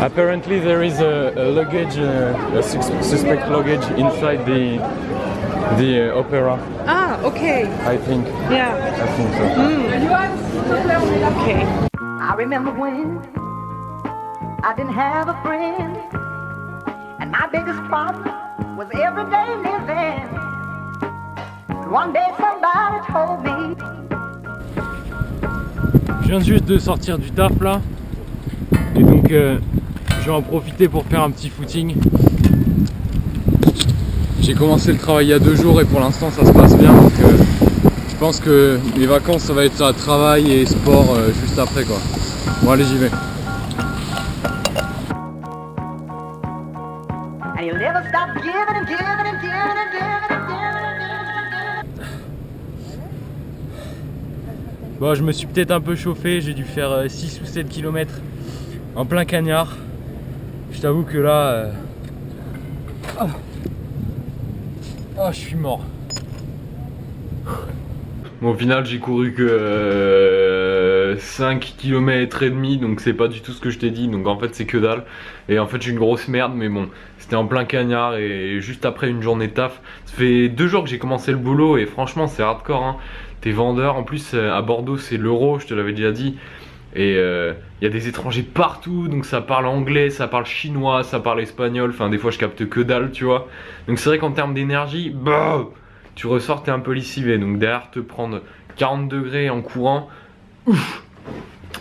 Apparently there is a luggage, suspect luggage inside the opera. Ah, okay. I think. Yeah. I think so. Okay. I remember when I didn't have a friend, and my biggest problem was everyday living. One day somebody told me. Je viens juste de sortir du taf là, et donc je vais en profiter pour faire un petit footing. J'ai commencé le travail il y a 2 jours et pour l'instant ça se passe bien, donc je pense que les vacances ça va être à travail et sport juste après quoi. Bon allez, j'y vais. Bon, je me suis peut-être un peu chauffé, j'ai dû faire 6 ou 7 km en plein cagnard. Je t'avoue que là... Oh, je suis mort. Bon, au final, j'ai couru que 5 km et demi, donc c'est pas du tout ce que je t'ai dit, donc en fait c'est que dalle. Et en fait j'ai une grosse merde, mais bon, c'était en plein cagnard et juste après une journée de taf. Ça fait 2 jours que j'ai commencé le boulot et franchement c'est hardcore hein. T'es vendeur, en plus à Bordeaux c'est l'euro, je te l'avais déjà dit. Et il y a des étrangers partout, donc ça parle anglais, ça parle chinois, ça parle espagnol, enfin des fois je capte que dalle tu vois. Donc c'est vrai qu'en termes d'énergie, bah, tu ressors t'es un peu lessivé, donc derrière te prendre 40 degrés en courant, ouf.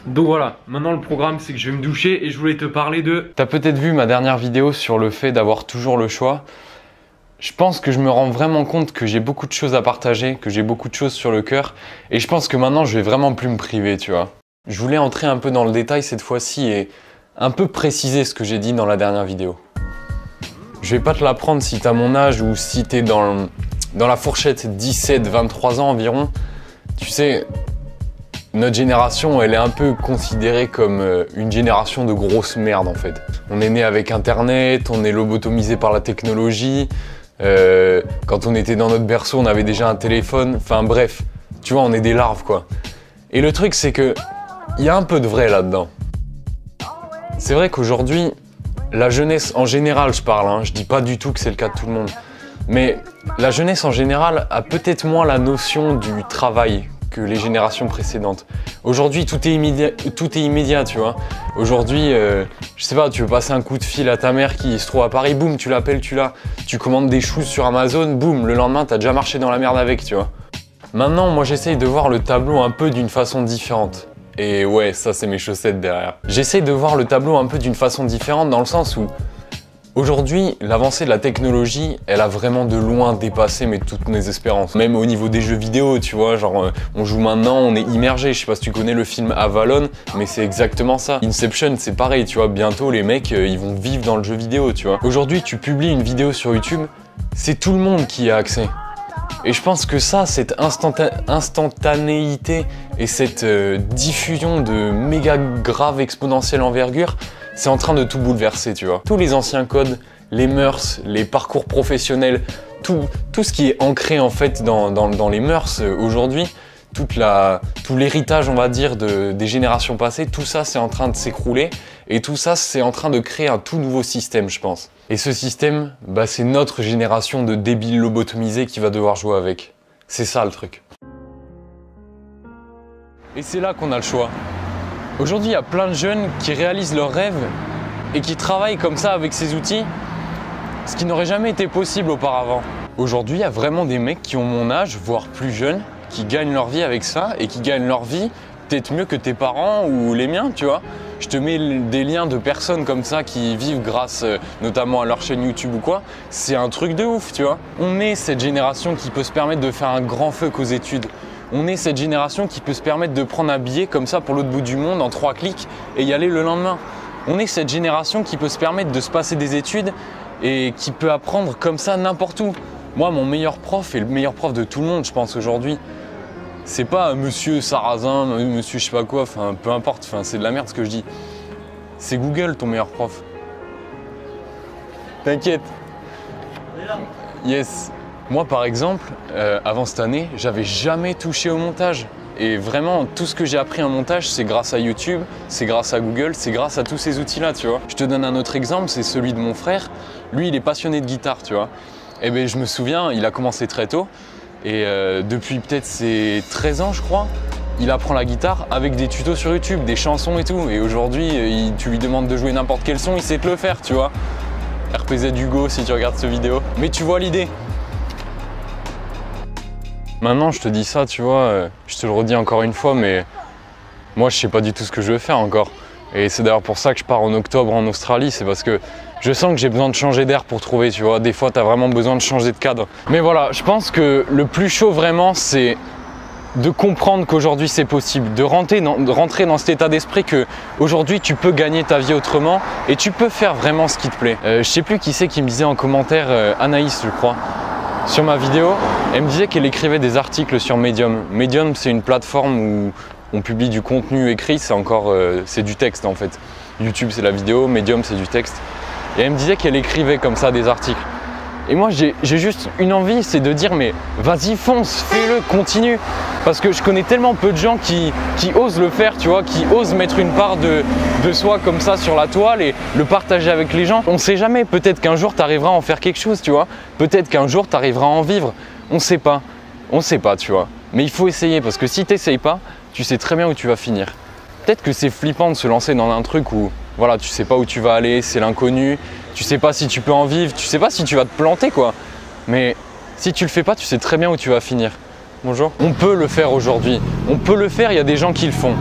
Donc voilà, maintenant le programme c'est que je vais me doucher et je voulais te parler de... T'as peut-être vu ma dernière vidéo sur le fait d'avoir toujours le choix. Je pense que je me rends vraiment compte que j'ai beaucoup de choses à partager, que j'ai beaucoup de choses sur le cœur. Et je pense que maintenant je vais vraiment plus me priver, tu vois. Je voulais entrer un peu dans le détail cette fois-ci et un peu préciser ce que j'ai dit dans la dernière vidéo. Je vais pas te l'apprendre si t'as mon âge ou si t'es dans la fourchette 17-23 ans environ. Tu sais, notre génération, elle est un peu considérée comme une génération de grosses merdes en fait. On est né avec Internet, on est lobotomisé par la technologie. Quand on était dans notre berceau, on avait déjà un téléphone. Enfin bref, tu vois, on est des larves quoi. Et le truc, c'est que il y a un peu de vrai là-dedans. C'est vrai qu'aujourd'hui, la jeunesse en général, je parle, hein, je dis pas du tout que c'est le cas de tout le monde, mais la jeunesse en général a peut-être moins la notion du travail que les générations précédentes. Aujourd'hui, tout est immédiat, tu vois. Aujourd'hui, je sais pas, tu veux passer un coup de fil à ta mère qui se trouve à Paris, boum, tu l'appelles, tu l'as. Tu commandes des choux sur Amazon, boum, le lendemain, t'as déjà marché dans la merde avec, tu vois. Maintenant, moi, j'essaye de voir le tableau un peu d'une façon différente. Et ouais, ça, c'est mes chaussettes derrière. J'essaye de voir le tableau un peu d'une façon différente dans le sens où aujourd'hui, l'avancée de la technologie, elle a vraiment de loin dépassé toutes mes espérances. Même au niveau des jeux vidéo, tu vois, genre on joue maintenant, on est immergé. Je sais pas si tu connais le film Avalon, mais c'est exactement ça. Inception, c'est pareil, tu vois, bientôt les mecs, ils vont vivre dans le jeu vidéo, tu vois. Aujourd'hui, tu publies une vidéo sur YouTube, c'est tout le monde qui y a accès. Et je pense que ça, cette instantanéité et cette diffusion de méga grave exponentielle envergure, c'est en train de tout bouleverser, tu vois. Tous les anciens codes, les mœurs, les parcours professionnels, tout ce qui est ancré en fait dans les mœurs aujourd'hui, tout l'héritage, on va dire, des générations passées, tout ça c'est en train de s'écrouler et tout ça c'est en train de créer un tout nouveau système, je pense. Et ce système, bah, c'est notre génération de débiles lobotomisés qui va devoir jouer avec. C'est ça le truc. Et c'est là qu'on a le choix. Aujourd'hui, il y a plein de jeunes qui réalisent leurs rêves et qui travaillent comme ça avec ces outils, ce qui n'aurait jamais été possible auparavant. Aujourd'hui, il y a vraiment des mecs qui ont mon âge, voire plus jeunes, qui gagnent leur vie avec ça et qui gagnent leur vie peut-être mieux que tes parents ou les miens, tu vois. Je te mets des liens de personnes comme ça qui vivent grâce notamment à leur chaîne YouTube ou quoi. C'est un truc de ouf, tu vois. On est cette génération qui peut se permettre de faire un grand feu qu'aux études. On est cette génération qui peut se permettre de prendre un billet comme ça pour l'autre bout du monde en 3 clics et y aller le lendemain. On est cette génération qui peut se permettre de se passer des études et qui peut apprendre comme ça n'importe où. Moi, mon meilleur prof et le meilleur prof de tout le monde, je pense aujourd'hui, c'est pas monsieur Sarrazin, monsieur je sais pas quoi, enfin peu importe, enfin, c'est de la merde ce que je dis. C'est Google ton meilleur prof. T'inquiète. Yes. Moi par exemple, avant cette année, j'avais jamais touché au montage. Et vraiment, tout ce que j'ai appris en montage, c'est grâce à YouTube, c'est grâce à Google, c'est grâce à tous ces outils-là, tu vois. Je te donne un autre exemple, c'est celui de mon frère. Lui, il est passionné de guitare, tu vois. Et ben, je me souviens, il a commencé très tôt. Et depuis peut-être ses 13 ans, je crois, il apprend la guitare avec des tutos sur YouTube, des chansons et tout. Et aujourd'hui, tu lui demandes de jouer n'importe quel son, il sait te le faire, tu vois. RPZ Hugo, si tu regardes cette vidéo. Mais tu vois l'idée. Maintenant, je te dis ça, tu vois, je te le redis encore une fois, mais moi, je sais pas du tout ce que je veux faire encore. Et c'est d'ailleurs pour ça que je pars en octobre en Australie, c'est parce que je sens que j'ai besoin de changer d'air pour trouver, tu vois. Des fois, tu as vraiment besoin de changer de cadre. Mais voilà, je pense que le plus chaud vraiment, c'est de comprendre qu'aujourd'hui c'est possible, de rentrer dans cet état d'esprit que aujourd'hui tu peux gagner ta vie autrement et tu peux faire vraiment ce qui te plaît. Je sais plus qui c'est qui me disait en commentaire, Anaïs je crois, sur ma vidéo, elle me disait qu'elle écrivait des articles sur Medium. Medium, c'est une plateforme où on publie du contenu écrit, c'est du texte en fait. YouTube c'est la vidéo, Medium c'est du texte. Et elle me disait qu'elle écrivait comme ça des articles. Et moi j'ai juste une envie, c'est de dire mais vas-y fonce, fais-le, continue. Parce que je connais tellement peu de gens qui osent le faire, tu vois, qui osent mettre une part de soi comme ça sur la toile et le partager avec les gens. On sait jamais, peut-être qu'un jour tu arriveras à en faire quelque chose, tu vois. Peut-être qu'un jour tu arriveras à en vivre. On sait pas, tu vois. Mais il faut essayer parce que si tu n'essayes pas, tu sais très bien où tu vas finir. Peut-être que c'est flippant de se lancer dans un truc où voilà, tu sais pas où tu vas aller, c'est l'inconnu, tu sais pas si tu peux en vivre, tu sais pas si tu vas te planter quoi. Mais si tu le fais pas, tu sais très bien où tu vas finir. Bonjour. On peut le faire aujourd'hui, on peut le faire, il y a des gens qui le font.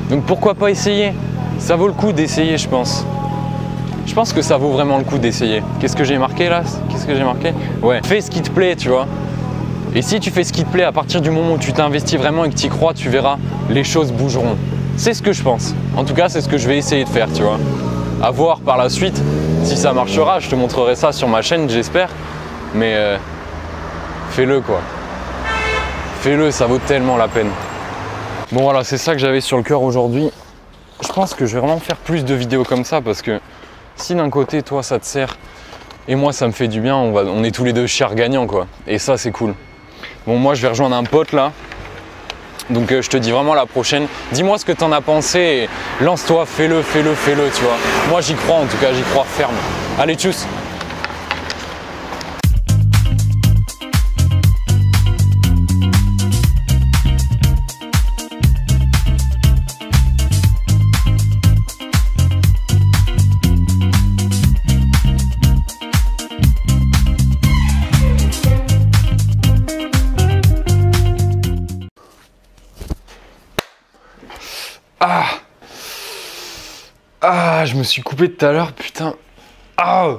Donc pourquoi pas essayer? Ça vaut le coup d'essayer, je pense. Je pense que ça vaut vraiment le coup d'essayer. Qu'est-ce que j'ai marqué là? Qu'est-ce que j'ai marqué? Ouais, fais ce qui te plaît, tu vois. Et si tu fais ce qui te plaît, à partir du moment où tu t'investis vraiment et que tu y crois, tu verras, les choses bougeront. C'est ce que je pense. En tout cas, c'est ce que je vais essayer de faire, tu vois. À voir par la suite si ça marchera. Je te montrerai ça sur ma chaîne, j'espère. Mais fais-le, quoi. Fais-le, ça vaut tellement la peine. Bon, voilà, c'est ça que j'avais sur le cœur aujourd'hui. Je pense que je vais vraiment faire plus de vidéos comme ça parce que si d'un côté, toi, ça te sert et moi, ça me fait du bien, on est tous les deux chers gagnants, quoi. Et ça, c'est cool. Bon, moi, je vais rejoindre un pote, là. Donc je te dis vraiment à la prochaine. Dis-moi ce que t'en as pensé et lance-toi, fais-le, tu vois. Moi j'y crois en tout cas, j'y crois ferme. Allez, tchuss! Ah, je me suis coupé tout à l'heure, putain. Ah.